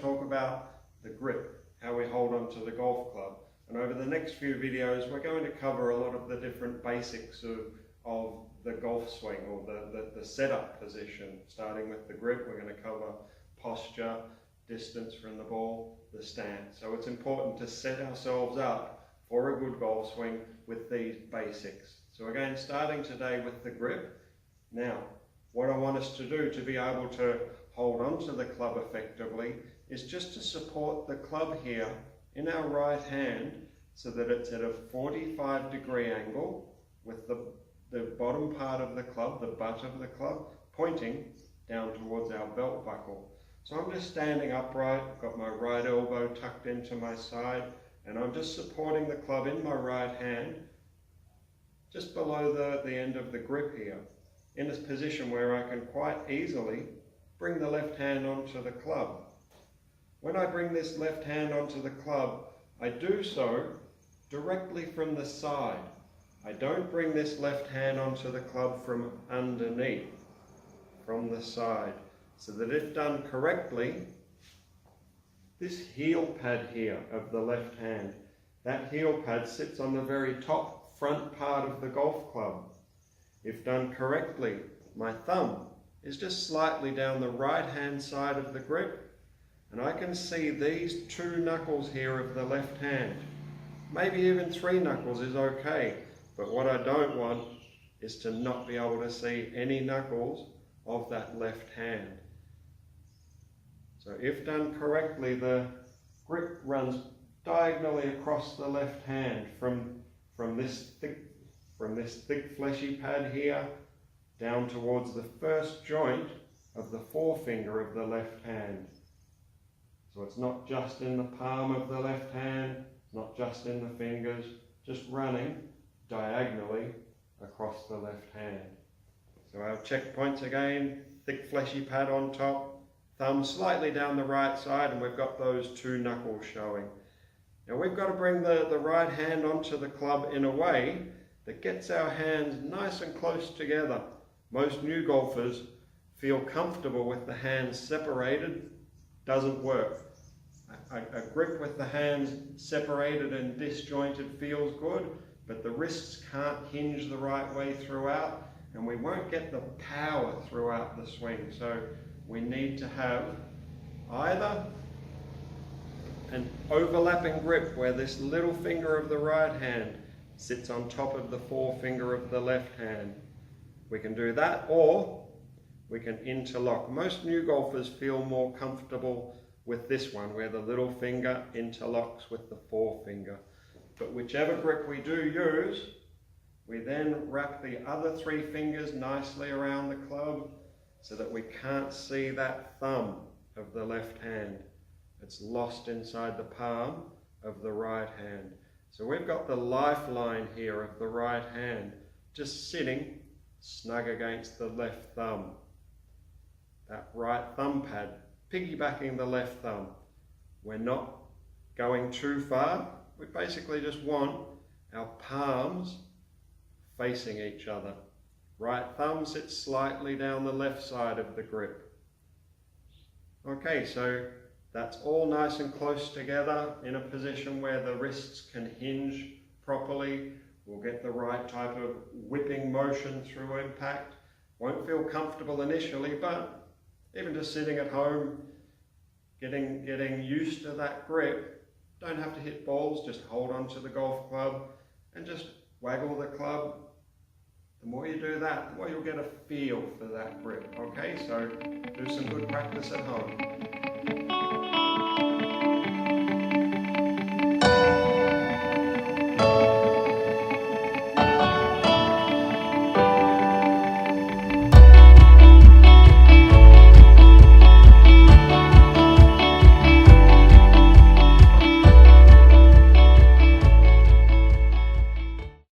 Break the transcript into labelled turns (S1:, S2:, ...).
S1: talk about the grip, how we hold onto the golf club. And over the next few videos, we're going to cover a lot of the different basics of the golf swing, or the setup position. Starting with the grip, we're going to cover posture, distance from the ball, the stance. So it's important to set ourselves up for a good golf swing with these basics. So again, starting today with the grip. Now, what I want us to do to be able to hold onto the club effectively is just to support the club here in our right hand so that it's at a 45-degree angle with the bottom part of the club, the butt of the club, pointing down towards our belt buckle. So I'm just standing upright, I've got my right elbow tucked into my side, and I'm just supporting the club in my right hand, just below the end of the grip here, in a position where I can quite easily bring the left hand onto the club. When I bring this left hand onto the club, I do so directly from the side. I don't bring this left hand onto the club from underneath, from the side. So that if done correctly, this heel pad here of the left hand, that heel pad sits on the very top front part of the golf club. If done correctly, my thumb is just slightly down the right hand side of the grip, and I can see these 2 knuckles here of the left hand. Maybe even 3 knuckles is okay, but what I don't want is to not be able to see any knuckles of that left hand. So if done correctly, the grip runs diagonally across the left hand from this thick fleshy pad here down towards the first joint of the forefinger of the left hand. So it's not just in the palm of the left hand, not just in the fingers, just running diagonally across the left hand. So our checkpoints again, thick fleshy pad on top, thumb slightly down the right side, and we've got those 2 knuckles showing. Now we've got to bring the right hand onto the club in a way that gets our hands nice and close together. Most new golfers feel comfortable with the hands separated. Doesn't work. A grip with the hands separated and disjointed feels good, but the wrists can't hinge the right way throughout, and we won't get the power throughout the swing. So we need to have either an overlapping grip where this little finger of the right hand sits on top of the forefinger of the left hand. We can do that, or we can interlock. Most new golfers feel more comfortable with this one, where the little finger interlocks with the forefinger. But whichever grip we do use, we then wrap the other 3 fingers nicely around the club so that we can't see that thumb of the left hand. It's lost inside the palm of the right hand. So we've got the lifeline here of the right hand just sitting snug against the left thumb. That right thumb pad piggybacking the left thumb. We're not going too far. We basically just want our palms facing each other. Right thumb sits slightly down the left side of the grip. Okay, so that's all nice and close together in a position where the wrists can hinge properly. We'll get the right type of whipping motion through impact. Won't feel comfortable initially, but even just sitting at home, getting used to that grip, don't have to hit balls, just hold on to the golf club and just waggle the club. The more you do that, the more you'll get a feel for that grip. Okay, so do some good practice at home.